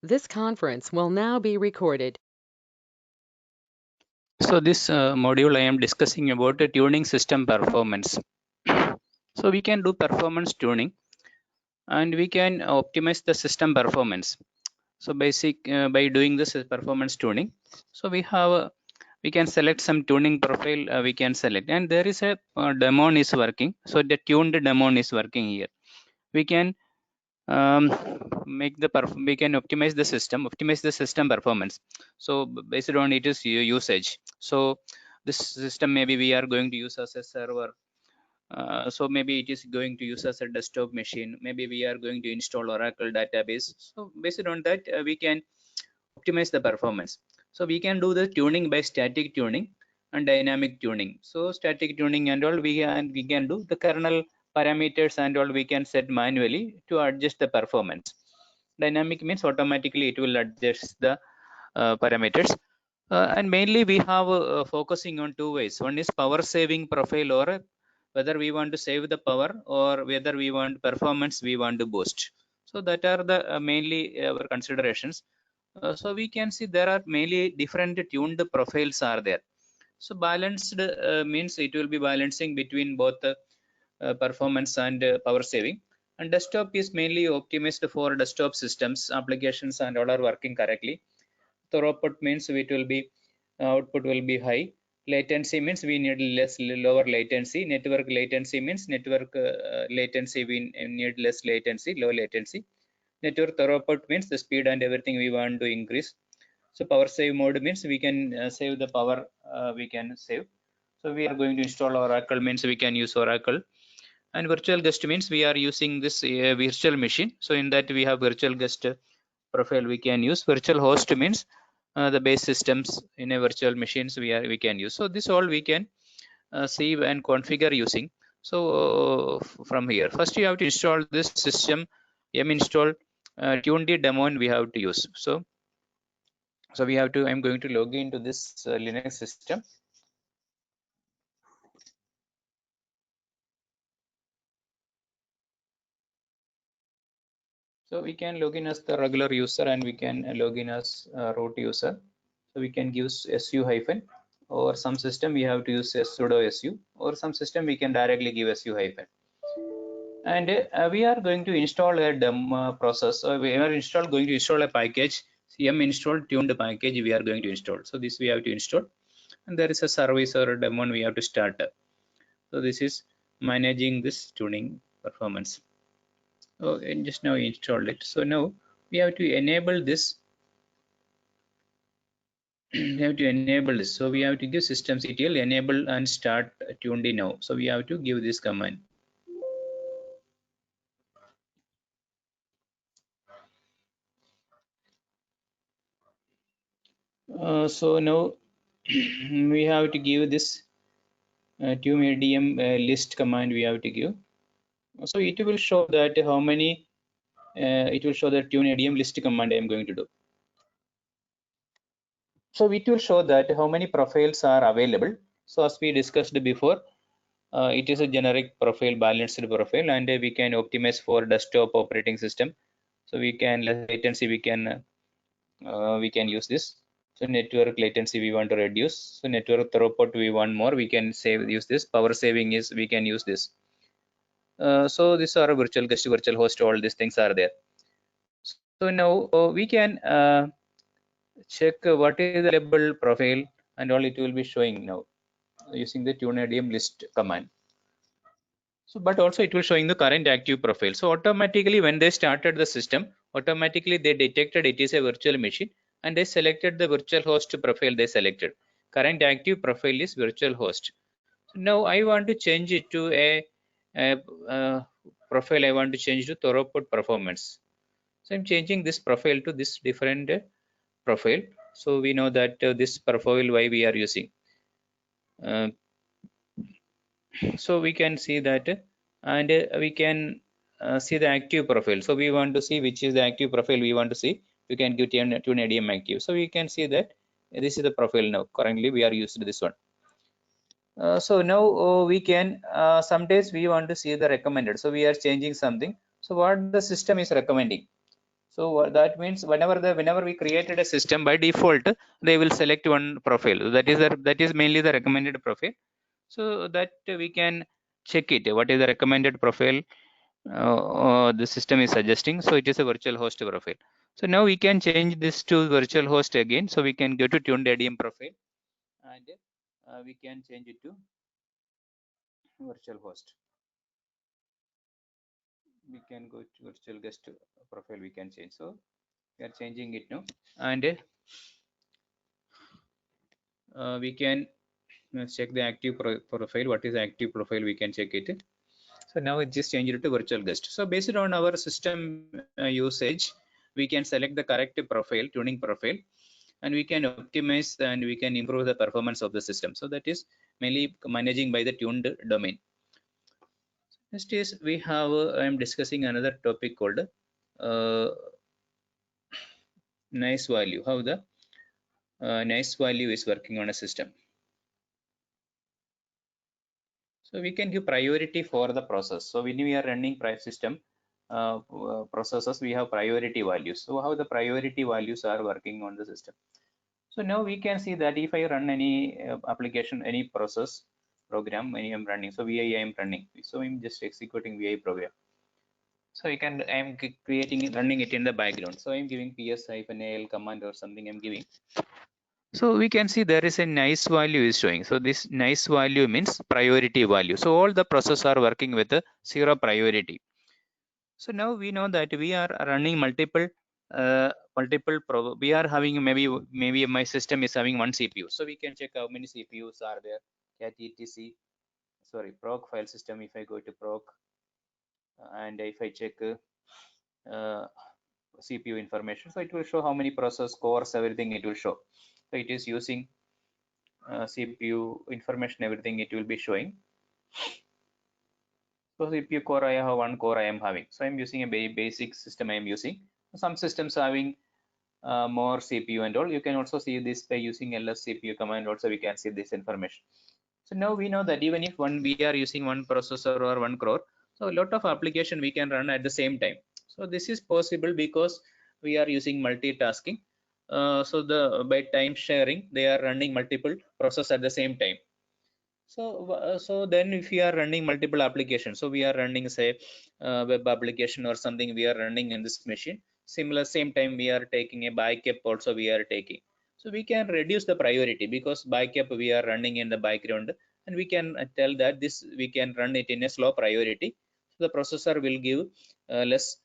This conference will now be recorded. So this module I am discussing about the tuning system performance. So we can do performance tuning and we can optimize the system performance. So by doing this performance tuning, so we can select some tuning profile, we can select, and there is a daemon is working. So the tuned daemon is working here. We can we can optimize the system performance. So based on it is usage. So this system maybe we are going to use as a server. So maybe it is going to use as a desktop machine. Maybe we are going to install Oracle database. So based on that, we can optimize the performance. So we can do the tuning by static tuning and dynamic tuning. So static tuning and all we can do the kernel parameters and all we can set manually to adjust the performance. Dynamic means automatically it will adjust the parameters. And mainly we have focusing on two ways. One is power saving profile, or whether we want to save the power or whether we want performance we want to boost. So that are the mainly our considerations. So we can see there are mainly different tuned profiles are there. So balanced means it will be balancing between both performance and power saving. And desktop is mainly optimized for desktop systems, applications and all are working correctly. Throughput means it will be output will be high. Latency means we need lower latency. Network latency means network latency we need less latency, low latency. Network throughput means the speed and everything we want to increase. So power save mode means we can save the power, we can save. So we are going to install Oracle means we can use Oracle. And virtual guest means we are using this virtual machine. So in that we have virtual guest profile we can use. Virtual host means the base systems in a virtual machines we can use. So this all we can see and configure using. So from here, first you have to install this system install tuned daemon we have to use. So we have to, I'm going to log into this Linux system. So we can log in as the regular user and we can log in as root user. So we can use su hyphen, or some system we have to use sudo su, or some system we can directly give su hyphen. And we are going to install a process. So we are going to install a package, cm install tuned package we are going to install. So this we have to install, and there is a service or a daemon we have to start. So this is managing this tuning performance. Oh, and just now installed it. So now we have to enable this. We have to enable this. So we have to give systemctl enable and start tuned now. So we have to give this command. So now we have to give this tunedm list command we have to give. So it will show that how many, it will show the tunedm list command I am going to do. So it will show that how many profiles are available. So as we discussed before, it is a generic profile, balanced profile, and we can optimize for desktop operating system. So we can less latency, we can use this. So network latency we want to reduce. So network throughput we want more, we can use this. Power saving is we can use this. So these are virtual guest, virtual host, all these things are there. So now we can check what is the available profile and all, it will be showing now using the tunedm list command. So but also it will showing the current active profile. So automatically when they started the system, automatically they detected it is a virtual machine and they selected the virtual host profile they selected. Current active profile is virtual host. So now I want to change it to a profile. I want to change to throughput performance. So I'm changing this profile to this different profile. So we know that this profile why we are using. So we can see that, and we can see the active profile. So we want to see which is the active profile we want to see. We can give tunedm active. So we can see that this is the profile now. Currently we are used to this one. So now we can sometimes we want to see the recommended. So we are changing something. So what the system is recommending. So that means whenever we created a system, by default they will select one profile. That is mainly the recommended profile. So that we can check it. What is the recommended profile the system is suggesting? So it is a virtual host profile. So now we can change this to virtual host again. So we can go to tuned ADM profile and we can change it to virtual host. We can go to virtual guest profile. We can change. So we are changing it now, and we can check the active profile. What is the active profile? We can check it. So now it just changed it to virtual guest. So based on our system usage, we can select the correct profile, tuning profile, and we can optimize and we can improve the performance of the system. So that is mainly managing by the tuned domain. Next is we have I am discussing another topic called uh, nice value. How the nice value is working on a system. So we can give priority for the process. So when we are running system processes, we have priority values. So how the priority values are working on the system. So now we can see that if I run any application, any process program, I am running. So VI I am running. So I'm just executing VI program. So I am creating running it in the background. So I'm giving ps-al command or something I'm giving. So we can see there is a nice value is showing. So this nice value means priority value. So all the processes are working with a 0 priority. So now we know that we are running we are having maybe my system is having one CPU. So we can check how many CPUs are there. Cat etc. Sorry, proc file system. If I go to proc and if I check CPU information, so it will show how many process cores, everything it will show. So it is using CPU information, everything it will be showing. So CPU core, I have one core I am having. So I'm using a very basic system I am using. Some systems having more CPU and all. You can also see this by using ls CPU command. Also we can see this information. So now we know that even if we are using one processor or one core, so a lot of application we can run at the same time. So this is possible because we are using multitasking. So by time sharing, they are running multiple processes at the same time. So then if we are running multiple applications, so we are running say web application or something we are running in this machine. Similar same time we are taking a backup also we are taking. So we can reduce the priority because backup we are running in the background, and we can tell that this we can run it in a slow priority. So the processor will give less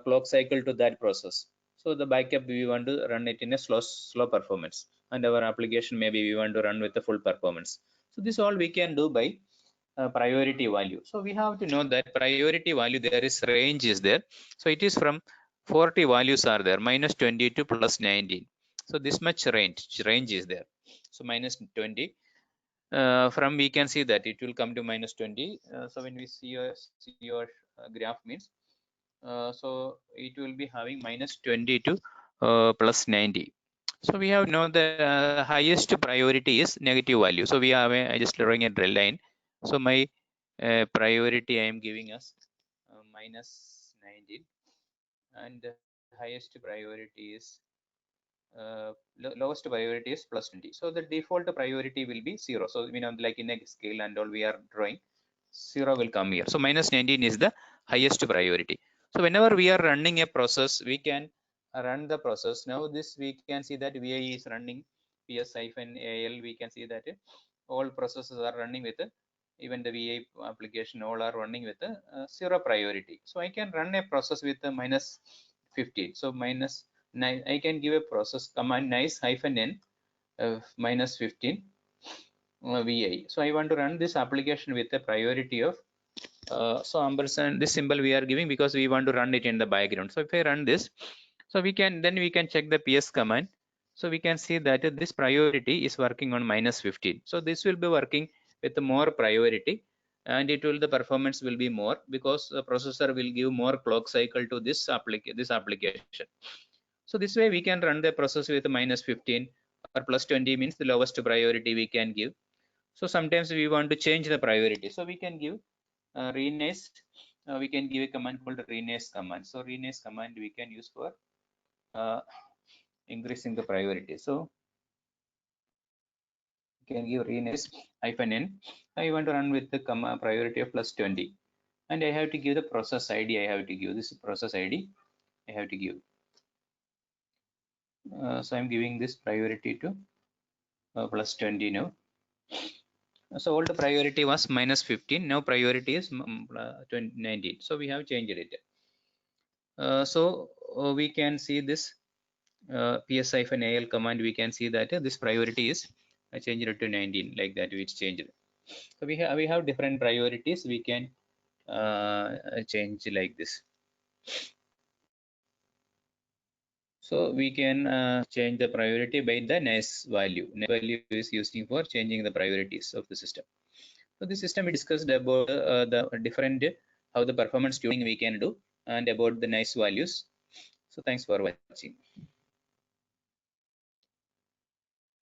clock cycle to that process. So the backup we want to run it in a slow performance, and our application maybe we want to run with the full performance. So this all we can do by priority value. So we have to know that priority value, there is range is there. So it is from 40 values are there, minus 20 to plus 19. So this much range is there. So minus 20 from we can see that it will come to minus 20. So when we see your graph means so it will be having minus 20 to plus 90. So we have know the highest priority is negative value. So we have just drawing a red line. So my priority I am giving us minus 19, and the highest priority is lowest priority is plus 20. So the default priority will be 0. So we know like in a scale and all we are drawing, 0 will come here. So minus 19 is the highest priority. So whenever we are running a process, we can run the process. Now this we can see that VI is running ps-al. We can see that all processes are running with even the VI application all are running with a 0 priority. So I can run a process with a minus 15. So minus 9, I can give a process command nice -n minus 15 VI. So I want to run this application with a priority of so ampersand, this symbol we are giving because we want to run it in the background. So if I run this, so we can check the ps command. So we can see that this priority is working on minus 15. So this will be working with more priority, and the performance will be more because the processor will give more clock cycle to this application. So this way we can run the process with minus 15 or plus 20 means the lowest priority we can give. So sometimes we want to change the priority. So we can give renest. We can give a command called renest command. So renest command we can use for increasing the priority. So you can give rename -n. I want to run with the comma priority of +20, and I have to give the process ID. I have to give this process ID. I have to give. So I'm giving this priority to +20 now. So old priority was -15. Now priority is 19. So we have changed it. So we can see this ps-al command. We can see that this priority is changed to 19, like that it's changed. So we have different priorities. We can change like this. So we can change the priority by the nice value. Nice value is using for changing the priorities of the system. So this system we discussed about the different how the performance tuning we can do, and about the nice values. So thanks for watching.